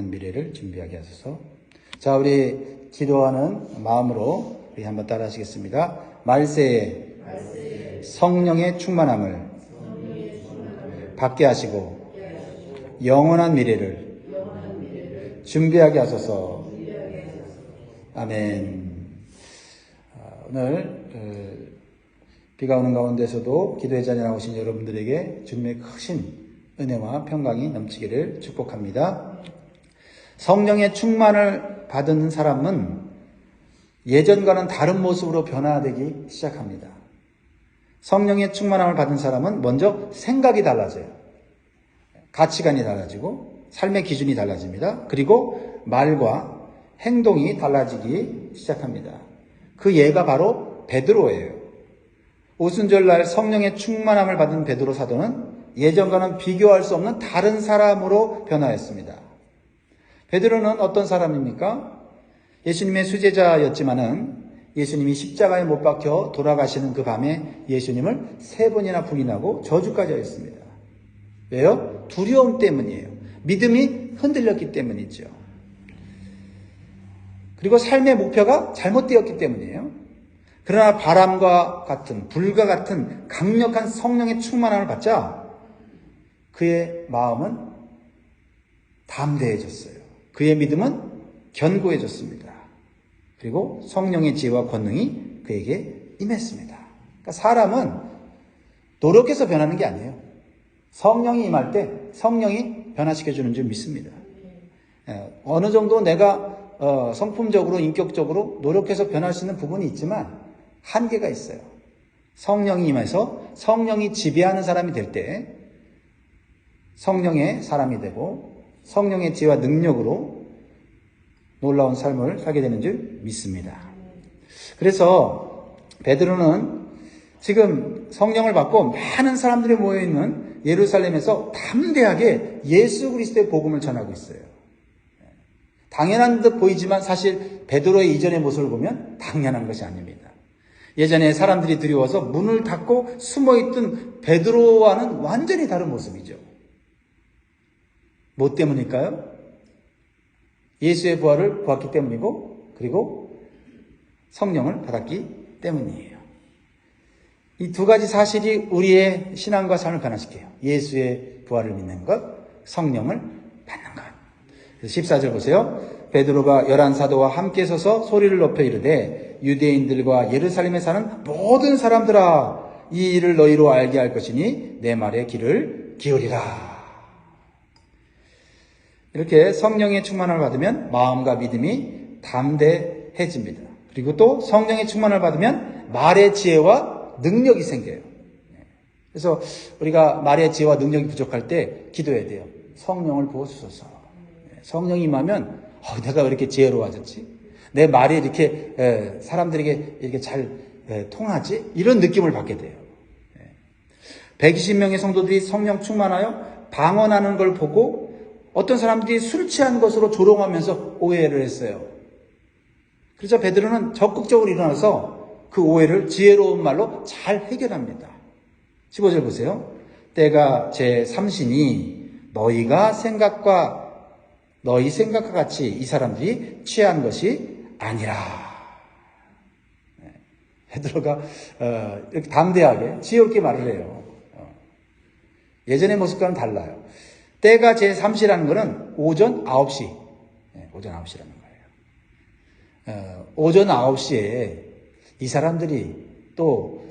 미래를 준비하게 하소서. 자, 우리 기도하는 마음으로 우리 한번 따라 하시겠습니다. 말세에 성령의 충만함을 받게 하시고 영원한 미래를 준비하게 하소서. 아멘. 오늘 비가 오는 가운데서도 기도의 자리에 나오신 여러분들에게 주님의 크신 은혜와 평강이 넘치기를 축복합니다. 성령의 충만을 받은 사람은 예전과는 다른 모습으로 변화되기 시작합니다. 성령의 충만함을 받은 사람은 먼저 생각이 달라져요. 가치관이 달라지고 삶의 기준이 달라집니다. 그리고 말과 행동이 달라지기 시작합니다. 그 예가 바로 베드로예요. 오순절날 성령의 충만함을 받은 베드로 사도는 예전과는 비교할 수 없는 다른 사람으로 변화했습니다. 베드로는 어떤 사람입니까? 예수님의 수제자였지만은 예수님이 십자가에 못 박혀 돌아가시는 그 밤에 예수님을 3번이나 부인하고 저주까지 하였습니다. 왜요? 두려움 때문이에요. 믿음이 흔들렸기 때문이죠. 그리고 삶의 목표가 잘못되었기 때문이에요. 그러나 바람과 같은, 불과 같은 강력한 성령의 충만함을 받자 그의 마음은 담대해졌어요. 그의 믿음은 견고해졌습니다. 그리고 성령의 지혜와 권능이 그에게 임했습니다. 그러니까 사람은 노력해서 변하는 게 아니에요. 성령이 임할 때 성령이 변화시켜주는 줄 믿습니다. 어느 정도 내가 성품적으로, 인격적으로 노력해서 변할 수 있는 부분이 있지만 한계가 있어요. 성령이 임해서 성령이 지배하는 사람이 될 때 성령의 사람이 되고 성령의 지혜와 능력으로 놀라운 삶을 살게 되는 줄 믿습니다. 그래서 베드로는 지금 성령을 받고 많은 사람들이 모여있는 예루살렘에서 담대하게 예수 그리스도의 복음을 전하고 있어요. 당연한 듯 보이지만 사실 베드로의 이전의 모습을 보면 당연한 것이 아닙니다. 예전에 사람들이 두려워서 문을 닫고 숨어있던 베드로와는 완전히 다른 모습이죠. 뭐 때문일까요? 예수의 부활을 보았기 때문이고 그리고 성령을 받았기 때문이에요. 이 두 가지 사실이 우리의 신앙과 삶을 변화시켜요. 예수의 부활을 믿는 것, 성령을 받는 것. 14절 보세요. 베드로가 11사도와 함께 서서 소리를 높여 이르되 유대인들과 예루살렘에 사는 모든 사람들아 이 일을 너희로 알게 할 것이니 내 말에 귀를 기울이라. 이렇게 성령의 충만을 받으면 마음과 믿음이 담대해집니다. 그리고 또 성령의 충만을 받으면 말의 지혜와 능력이 생겨요. 그래서 우리가 말의 지혜와 능력이 부족할 때 기도해야 돼요. 성령을 부어주소서. 성령이 임하면 내가 왜 이렇게 지혜로워졌지? 내 말이 이렇게 사람들에게 이렇게 잘 통하지? 이런 느낌을 받게 돼요. 120명의 성도들이 성령 충만하여 방언하는 걸 보고 어떤 사람들이 술 취한 것으로 조롱하면서 오해를 했어요. 그래서 베드로는 적극적으로 일어나서 그 오해를 지혜로운 말로 잘 해결합니다. 15절 보세요. 때가 제3시니 너희 생각과 같이 이 사람들이 취한 것이 아니라. 베드로가 이렇게 담대하게 지혜롭게 말을 해요. 예전의 모습과는 달라요. 때가 제3시라는 것은 오전 9시. 오전 9시라는 거예요. 오전 9시에 이 사람들이 또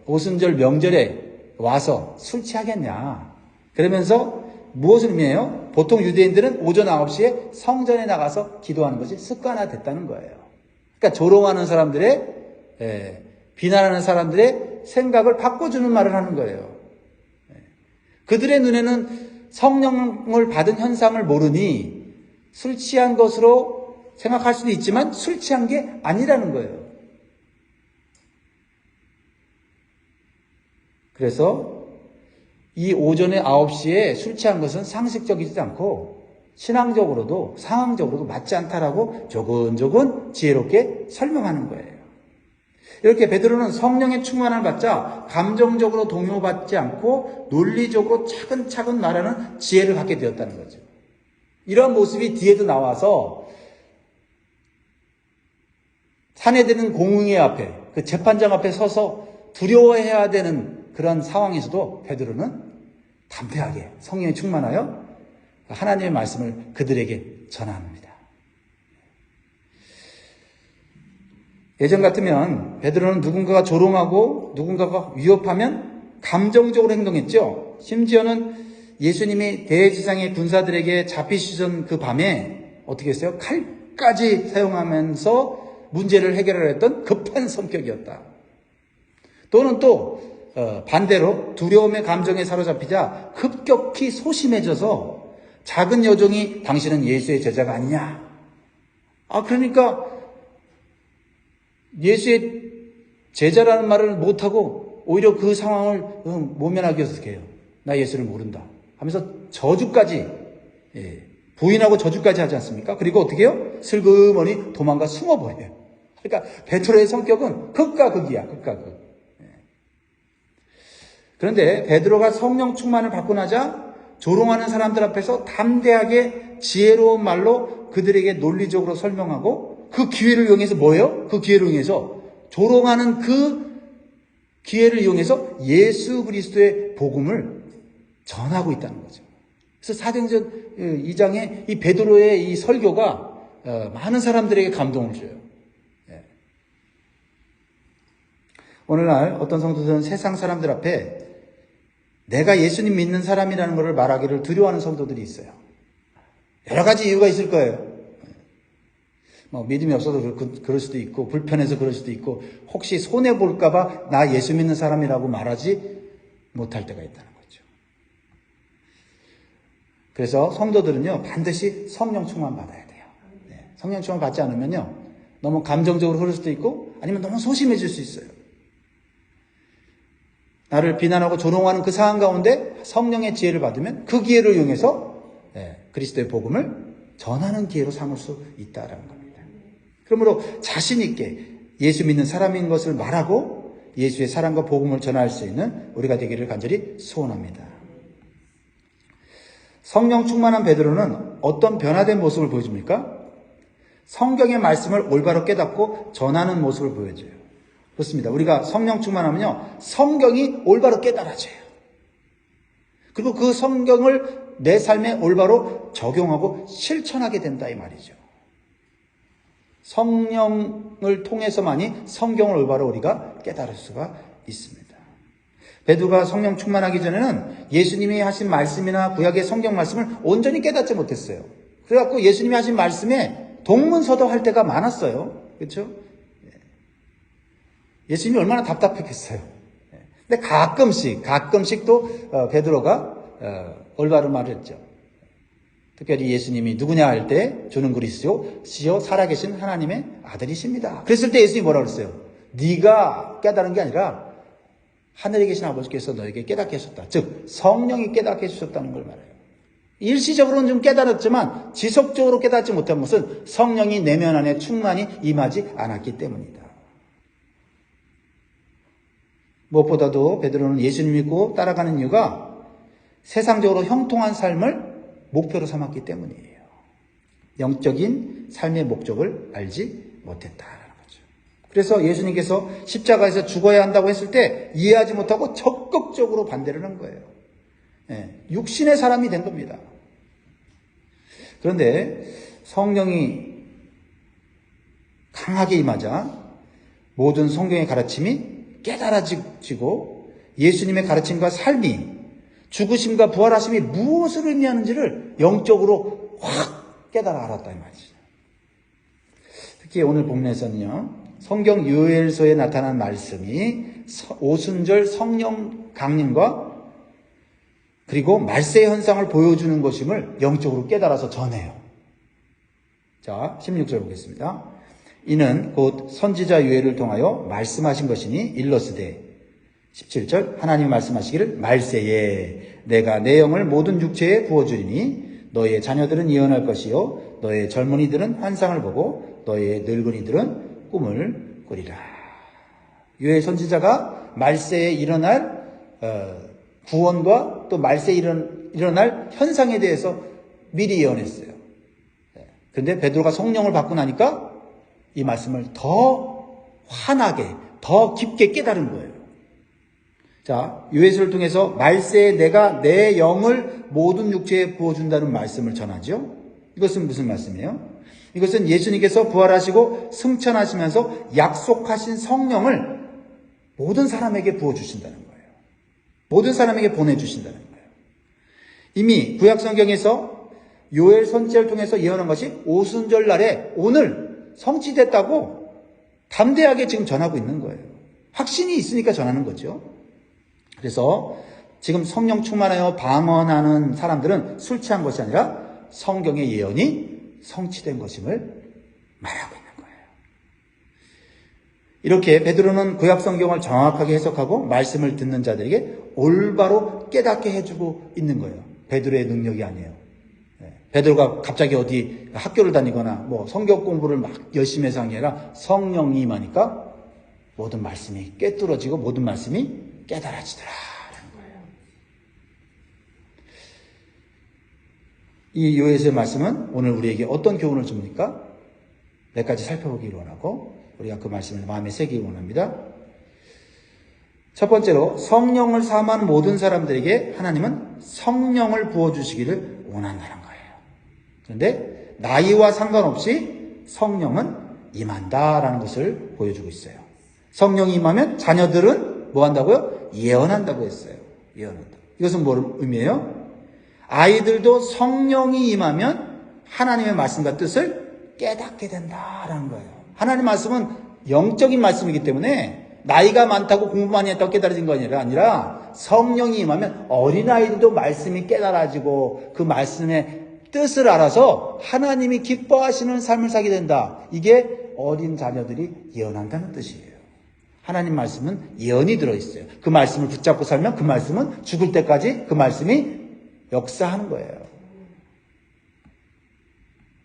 오순절 명절에 와서 술 취하겠냐. 그러면서 무엇을 의미해요? 보통 유대인들은 오전 9시에 성전에 나가서 기도하는 것이 습관화됐다는 거예요. 그러니까 조롱하는 사람들의, 비난하는 사람들의 생각을 바꿔주는 말을 하는 거예요. 그들의 눈에는 성령을 받은 현상을 모르니 술 취한 것으로 생각할 수도 있지만 술 취한 게 아니라는 거예요. 그래서 이 오전에 9시에 술 취한 것은 상식적이지 않고 신앙적으로도 상황적으로도 맞지 않다라고 조근조근 지혜롭게 설명하는 거예요. 이렇게 베드로는 성령의 충만함을 받자 감정적으로 동요받지 않고 논리적으로 차근차근 말하는 지혜를 갖게 되었다는 거죠. 이러한 모습이 뒤에도 나와서 산해되는 공의회 앞에, 그 재판장 앞에 서서 두려워해야 되는 그런 상황에서도 베드로는 담대하게 성령에 충만하여 하나님의 말씀을 그들에게 전합니다. 예전 같으면 베드로는 누군가가 조롱하고 누군가가 위협하면 감정적으로 행동했죠. 심지어는 예수님이 대지상의 군사들에게 잡히시던 그 밤에 어떻게 했어요? 칼까지 사용하면서 문제를 해결하려 했던 급한 성격이었다. 또는 또 반대로 두려움의 감정에 사로잡히자 급격히 소심해져서 작은 여종이 당신은 예수의 제자가 아니냐? 그러니까 예수의 제자라는 말을 못하고 오히려 그 상황을 모면하기 위해서 어떻게 해요? 나 예수를 모른다 하면서 저주까지, 부인하고 저주까지 하지 않습니까? 그리고 어떻게 해요? 슬그머니 도망가 숨어버려요. 그러니까 베드로의 성격은 극과 극이야. 극과 극. 그런데 베드로가 성령 충만을 받고 나자 조롱하는 사람들 앞에서 담대하게 지혜로운 말로 그들에게 논리적으로 설명하고 그 기회를 이용해서 뭐예요? 그 기회를 이용해서 조롱하는 그 기회를 이용해서 예수 그리스도의 복음을 전하고 있다는 거죠. 그래서 사도행전 2장에 이 베드로의 이 설교가 많은 사람들에게 감동을 줘요. 오늘날 어떤 성도들은 세상 사람들 앞에 내가 예수님 믿는 사람이라는 것을 말하기를 두려워하는 성도들이 있어요. 여러 가지 이유가 있을 거예요. 믿음이 없어서 그럴 수도 있고, 불편해서 그럴 수도 있고, 혹시 손해볼까봐 나 예수 믿는 사람이라고 말하지 못할 때가 있다는 거죠. 그래서 성도들은요, 반드시 성령 충만 받아야 돼요. 성령 충만 받지 않으면요, 너무 감정적으로 흐를 수도 있고, 아니면 너무 소심해질 수 있어요. 나를 비난하고 조롱하는 그 상황 가운데 성령의 지혜를 받으면 그 기회를 이용해서 그리스도의 복음을 전하는 기회로 삼을 수 있다는 겁니다. 그러므로 자신 있게 예수 믿는 사람인 것을 말하고 예수의 사랑과 복음을 전할 수 있는 우리가 되기를 간절히 소원합니다. 성령 충만한 베드로는 어떤 변화된 모습을 보여줍니까? 성경의 말씀을 올바로 깨닫고 전하는 모습을 보여줘요. 그렇습니다. 우리가 성령 충만하면요, 성경이 올바로 깨달아져요. 그리고 그 성경을 내 삶에 올바로 적용하고 실천하게 된다 이 말이죠. 성령을 통해서만이 성경을 올바로 우리가 깨달을 수가 있습니다. 베드로가 성령 충만하기 전에는 예수님이 하신 말씀이나 구약의 성경 말씀을 온전히 깨닫지 못했어요. 그래갖고 예수님이 하신 말씀에 동문서답할 때가 많았어요. 그렇죠? 예수님이 얼마나 답답했겠어요. 근데 가끔씩 또 베드로가 올바른 말을 했죠. 특별히 예수님이 누구냐 할 때 주는 그리스도시요 살아계신 하나님의 아들이십니다. 그랬을 때 예수님이 뭐라고 그랬어요? 네가 깨달은 게 아니라 하늘에 계신 아버지께서 너에게 깨닫게 하셨다. 즉 성령이 깨닫게 해주셨다는 걸 말해요. 일시적으로는 좀 깨달았지만 지속적으로 깨닫지 못한 것은 성령이 내면 안에 충만히 임하지 않았기 때문이다. 무엇보다도 베드로는 예수님 믿고 따라가는 이유가 세상적으로 형통한 삶을 목표로 삼았기 때문이에요. 영적인 삶의 목적을 알지 못했다는 거죠. 그래서 예수님께서 십자가에서 죽어야 한다고 했을 때 이해하지 못하고 적극적으로 반대를 한 거예요. 육신의 사람이 된 겁니다. 그런데 성령이 강하게 임하자 모든 성경의 가르침이 깨달아지고 예수님의 가르침과 삶이 죽으심과 부활하심이 무엇을 의미하는지를 영적으로 확 깨달아 알았다 이 말이죠. 특히 오늘 본문에서는요, 성경 요엘서에 나타난 말씀이 오순절 성령 강림과 그리고 말세 현상을 보여주는 것임을 영적으로 깨달아서 전해요. 자, 16절 보겠습니다. 이는 곧 선지자 요엘을 통하여 말씀하신 것이니 일러스되 17절 하나님이 말씀하시기를 말세에 내가 내 영을 모든 육체에 부어주리니 너의 자녀들은 예언할 것이요 너의 젊은이들은 환상을 보고 너의 늙은이들은 꿈을 꾸리라. 요엘 선지자가 말세에 일어날 구원과 또 말세에 일어날 현상에 대해서 미리 예언했어요. 그런데 베드로가 성령을 받고 나니까 이 말씀을 더 환하게, 더 깊게 깨달은 거예요. 자, 요해수를 통해서 말세에 내가 내 영을 모든 육체에 부어준다는 말씀을 전하죠. 이것은 무슨 말씀이에요? 이것은 예수님께서 부활하시고 승천하시면서 약속하신 성령을 모든 사람에게 부어주신다는 거예요. 모든 사람에게 보내주신다는 거예요. 이미 구약성경에서 요엘 선지자를 통해서 예언한 것이 오순절 날에 오늘 성취됐다고 담대하게 지금 전하고 있는 거예요. 확신이 있으니까 전하는 거죠. 그래서 지금 성령 충만하여 방언하는 사람들은 술 취한 것이 아니라 성경의 예언이 성취된 것임을 말하고 있는 거예요. 이렇게 베드로는 구약 성경을 정확하게 해석하고 말씀을 듣는 자들에게 올바로 깨닫게 해주고 있는 거예요. 베드로의 능력이 아니에요. 베드로가 갑자기 어디 학교를 다니거나 뭐 성경 공부를 막 열심히 해서 한 게 아니라 성령이 임하니까 모든 말씀이 꿰뚫어지고 모든 말씀이 깨달아지더라라는 거예요. 이 요에서의 말씀은 오늘 우리에게 어떤 교훈을 줍니까? 몇 가지 살펴보기를 원하고 우리가 그 말씀을 마음에 새기기 원합니다. 첫 번째로 성령을 사모하는 모든 사람들에게 하나님은 성령을 부어주시기를 원한다는 거예요. 그런데 나이와 상관없이 성령은 임한다라는 것을 보여주고 있어요. 성령이 임하면 자녀들은 뭐 한다고요? 예언한다고 했어요. 예언한다. 이것은 뭘 의미해요? 아이들도 성령이 임하면 하나님의 말씀과 뜻을 깨닫게 된다라는 거예요. 하나님의 말씀은 영적인 말씀이기 때문에 나이가 많다고 공부 많이 했다고 깨달아진 거 아니라 성령이 임하면 어린아이들도 말씀이 깨달아지고 그 말씀의 뜻을 알아서 하나님이 기뻐하시는 삶을 살게 된다. 이게 어린 자녀들이 예언한다는 뜻이에요. 하나님 말씀은 예언이 들어있어요. 그 말씀을 붙잡고 살면 그 말씀은 죽을 때까지 그 말씀이 역사하는 거예요.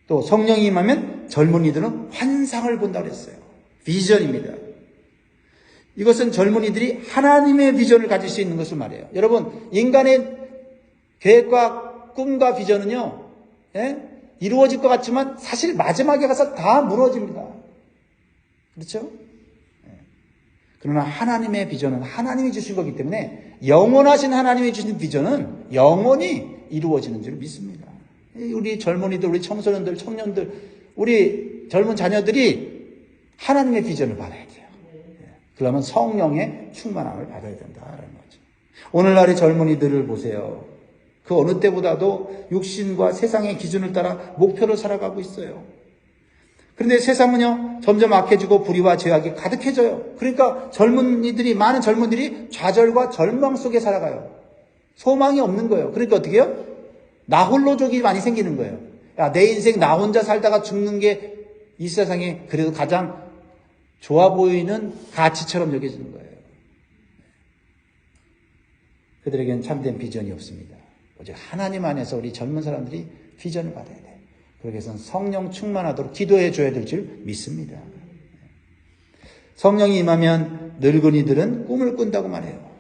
또 성령이 임하면 젊은이들은 환상을 본다고 했어요. 비전입니다. 이것은 젊은이들이 하나님의 비전을 가질 수 있는 것을 말해요. 여러분, 인간의 계획과 꿈과 비전은요, 이루어질 것 같지만 사실 마지막에 가서 다 무너집니다. 그렇죠? 그러나 하나님의 비전은 하나님이 주신 거기 때문에 영원하신 하나님이 주신 비전은 영원히 이루어지는 줄 믿습니다. 우리 젊은이들, 우리 청소년들, 청년들, 우리 젊은 자녀들이 하나님의 비전을 받아야 돼요. 그러면 성령의 충만함을 받아야 된다라는 거죠. 오늘날의 젊은이들을 보세요. 그 어느 때보다도 육신과 세상의 기준을 따라 목표를 살아가고 있어요. 그런데 세상은요, 점점 악해지고 불의와 죄악이 가득해져요. 그러니까 많은 젊은이들이 좌절과 절망 속에 살아가요. 소망이 없는 거예요. 그러니까 어떻게 해요? 나 홀로족이 많이 생기는 거예요. 야, 내 인생 나 혼자 살다가 죽는 게 이 세상에 그래도 가장 좋아 보이는 가치처럼 여겨지는 거예요. 그들에게는 참된 비전이 없습니다. 오직 하나님 안에서 우리 젊은 사람들이 비전을 받아야 돼요. 그러기 위해서는 성령 충만하도록 기도해 줘야 될 줄 믿습니다. 성령이 임하면 늙은이들은 꿈을 꾼다고 말해요.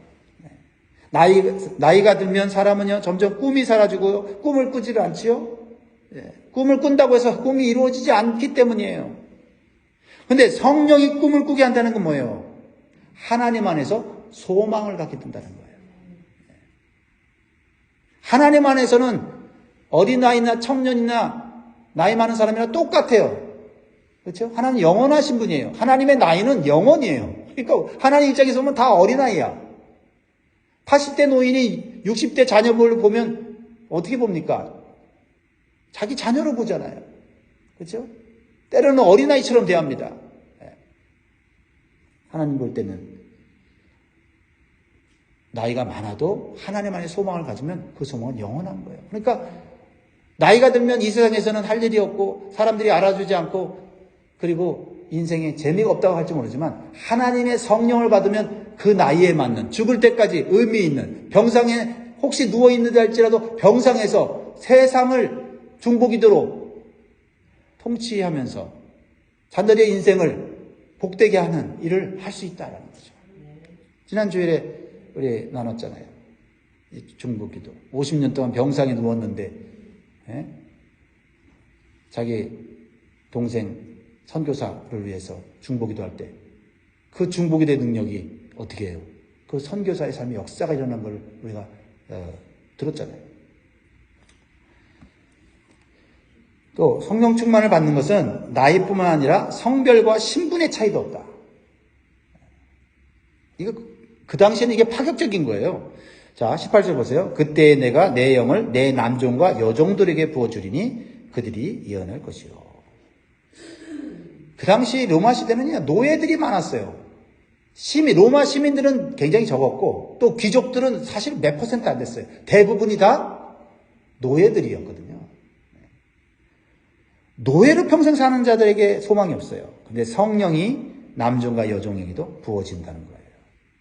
나이가 들면 사람은요, 점점 꿈이 사라지고 꿈을 꾸지를 않지요. 꿈을 꾼다고 해서 꿈이 이루어지지 않기 때문이에요. 근데 성령이 꿈을 꾸게 한다는 건 뭐예요? 하나님 안에서 소망을 갖게 된다는 거예요. 하나님 안에서는 어린아이나 청년이나 나이 많은 사람이나 똑같아요. 그렇죠? 하나님은 영원하신 분이에요. 하나님의 나이는 영원이에요. 그러니까 하나님 입장에서 보면 다 어린아이야. 80대 노인이 60대 자녀를 보면 어떻게 봅니까? 자기 자녀로 보잖아요. 그렇죠? 때로는 어린아이처럼 대합니다. 하나님 볼 때는 나이가 많아도 하나님 안에 소망을 가지면 그 소망은 영원한 거예요. 그러니까 나이가 들면 이 세상에서는 할 일이 없고 사람들이 알아주지 않고 그리고 인생에 재미가 없다고 할지 모르지만 하나님의 성령을 받으면 그 나이에 맞는 죽을 때까지 의미 있는 병상에 혹시 누워있는다 할지라도 병상에서 세상을 중보기도로 통치하면서 자녀의 인생을 복되게 하는 일을 할 수 있다는 거죠. 지난 주일에 우리 나눴잖아요. 중보기도 50년 동안 병상에 누웠는데 자기 동생 선교사를 위해서 중보기도할 때 그 중보기도의 능력이 어떻게 해요? 그 선교사의 삶의 역사가 일어난 걸 우리가 들었잖아요. 또 성령 충만을 받는 것은 나이뿐만 아니라 성별과 신분의 차이도 없다. 이거 그 당시에는 이게 파격적인 거예요. 자, 18절 보세요. 그때 내가 내 영을 내 남종과 여종들에게 부어주리니 그들이 예언할 것이요. 그 당시 로마 시대는 노예들이 많았어요. 로마 시민들은 굉장히 적었고 또 귀족들은 사실 몇 퍼센트 안 됐어요. 대부분이 다 노예들이었거든요. 노예로 평생 사는 자들에게 소망이 없어요. 근데 성령이 남종과 여종에게도 부어진다는 거예요.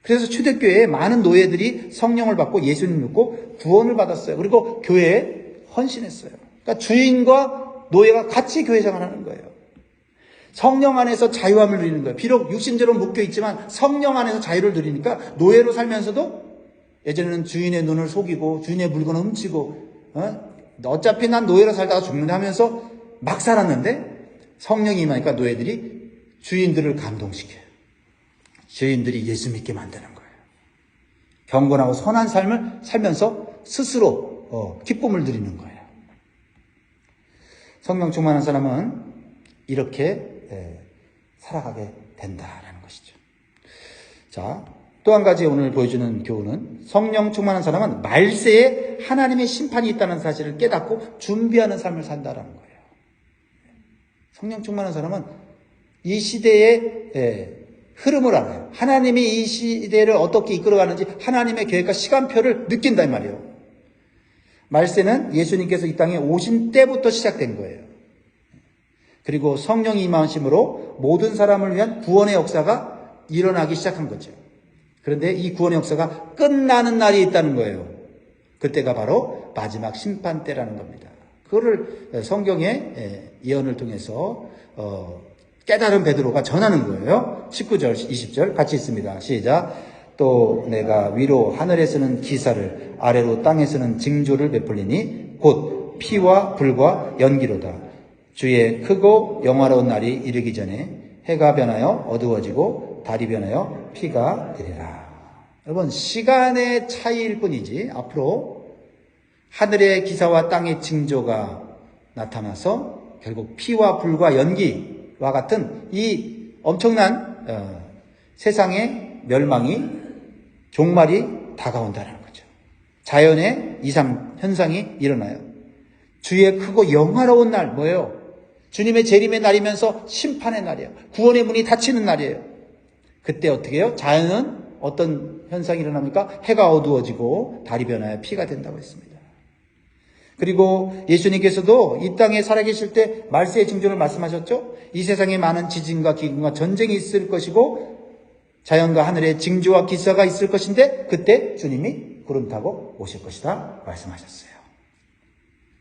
그래서 초대교회에 많은 노예들이 성령을 받고 예수님을 믿고 구원을 받았어요. 그리고 교회에 헌신했어요. 그러니까 주인과 노예가 같이 교회 생활하는 거예요. 성령 안에서 자유함을 누리는 거예요. 비록 육신적으로 묶여 있지만 성령 안에서 자유를 누리니까 노예로 살면서도 예전에는 주인의 눈을 속이고 주인의 물건을 훔치고 어차피 난 노예로 살다가 죽는다 하면서 막 살았는데 성령이 임하니까 노예들이 주인들을 감동시켜요. 주인들이 예수 믿게 만드는 거예요. 경건하고 선한 삶을 살면서 스스로 기쁨을 누리는 거예요. 성령 충만한 사람은 이렇게 살아가게 된다라는 것이죠. 자, 또 한 가지 오늘 보여주는 교훈은 성령 충만한 사람은 말세에 하나님의 심판이 있다는 사실을 깨닫고 준비하는 삶을 산다라는 거예요. 성령 충만한 사람은 이 시대의 흐름을 알아요. 하나님이 이 시대를 어떻게 이끌어가는지 하나님의 계획과 시간표를 느낀단 말이에요. 말세는 예수님께서 이 땅에 오신 때부터 시작된 거예요. 그리고 성령이 임하심으로 모든 사람을 위한 구원의 역사가 일어나기 시작한 거죠. 그런데 이 구원의 역사가 끝나는 날이 있다는 거예요. 그때가 바로 마지막 심판 때라는 겁니다. 그거를 성경의 예언을 통해서 깨달은 베드로가 전하는 거예요. 19절, 20절 같이 있습니다. 시작. 또 내가 위로 하늘에서는 기사를 아래로 땅에서는 징조를 베풀리니 곧 피와 불과 연기로다. 주의 크고 영화로운 날이 이르기 전에 해가 변하여 어두워지고 달이 변하여 피가 되리라. 여러분, 시간의 차이일 뿐이지 앞으로 하늘의 기사와 땅의 징조가 나타나서 결국 피와 불과 연기와 같은 이 엄청난 세상의 멸망이 종말이 다가온다는 거죠. 자연의 이상 현상이 일어나요. 주의 크고 영화로운 날 뭐예요? 주님의 재림의 날이면서 심판의 날이에요. 구원의 문이 닫히는 날이에요. 그때 어떻게 해요? 자연은 어떤 현상이 일어납니까? 해가 어두워지고 달이 변하여 피가 된다고 했습니다. 그리고 예수님께서도 이 땅에 살아계실 때 말세의 징조를 말씀하셨죠? 이 세상에 많은 지진과 기근과 전쟁이 있을 것이고 자연과 하늘의 징조와 기사가 있을 것인데 그때 주님이 구름 타고 오실 것이다 말씀하셨어요.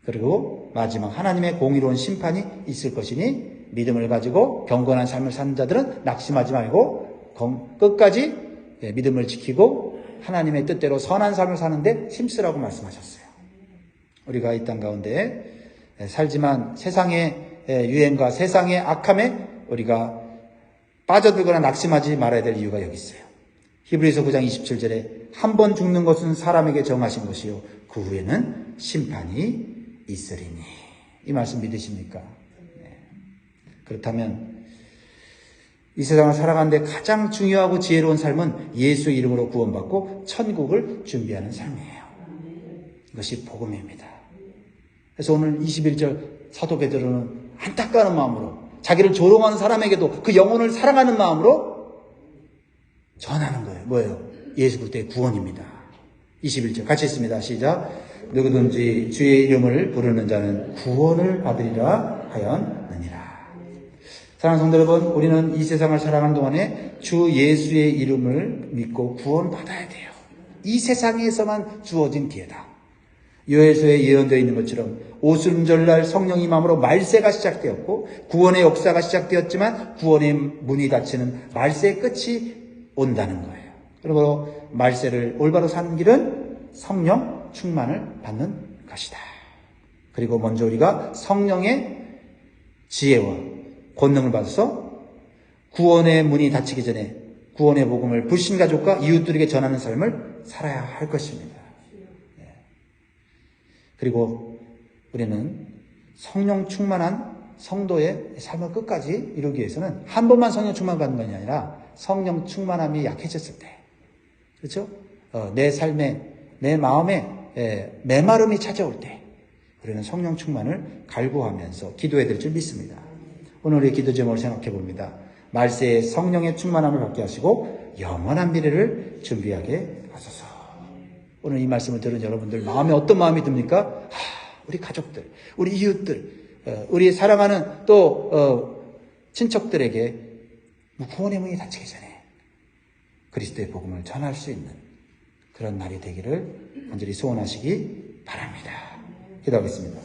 그리고 마지막 하나님의 공의로운 심판이 있을 것이니 믿음을 가지고 경건한 삶을 사는 자들은 낙심하지 말고 끝까지 믿음을 지키고 하나님의 뜻대로 선한 삶을 사는데 힘쓰라고 말씀하셨어요. 우리가 이 땅 가운데 살지만 세상의 유행과 세상의 악함에 우리가 빠져들거나 낙심하지 말아야 될 이유가 여기 있어요. 히브리서 9장 27절에 한 번 죽는 것은 사람에게 정하신 것이요 그 후에는 심판이 있으리니. 이 말씀 믿으십니까? 네. 그렇다면 이 세상을 살아가는데 가장 중요하고 지혜로운 삶은 예수의 이름으로 구원받고 천국을 준비하는 삶이에요. 이것이 복음입니다. 그래서 오늘 21절 사도 베드로는 안타까운 마음으로 자기를 조롱하는 사람에게도 그 영혼을 사랑하는 마음으로 전하는 거예요. 뭐예요? 예수 그리스도의 구원입니다. 21절 같이 있습니다. 시작. 누구든지 주의 이름을 부르는 자는 구원을 받으리라 하였느니라. 사랑하는 성도 여러분, 우리는 이 세상을 살아가는 동안에 주 예수의 이름을 믿고 구원받아야 돼요. 이 세상에서만 주어진 기회다. 요엘서에 예언되어 있는 것처럼 오순절날 성령 임함으로 말세가 시작되었고 구원의 역사가 시작되었지만 구원의 문이 닫히는 말세의 끝이 온다는 거예요. 그러므로 말세를 올바로 사는 길은 성령 충만을 받는 것이다. 그리고 먼저 우리가 성령의 지혜와 권능을 받아서 구원의 문이 닫히기 전에 구원의 복음을 불신가족과 이웃들에게 전하는 삶을 살아야 할 것입니다. 그리고 우리는 성령 충만한 성도의 삶을 끝까지 이루기 위해서는 한 번만 성령 충만 받는 것이 아니라 성령 충만함이 약해졌을 때, 그렇죠? 내 삶에, 내 마음에 메마름이 찾아올 때 우리는 성령 충만을 갈구하면서 기도해야 될 줄 믿습니다. 오늘 우리의 기도 제목을 생각해 봅니다. 말세에 성령의 충만함을 받게 하시고 영원한 미래를 준비하게 하소서. 오늘 이 말씀을 들은 여러분들 마음에 어떤 마음이 듭니까? 우리 가족들, 우리 이웃들, 우리 사랑하는 또 친척들에게 구원의 문이 닫히기 전에 그리스도의 복음을 전할 수 있는 그런 날이 되기를 간절히 소원하시기 바랍니다. 기도하겠습니다.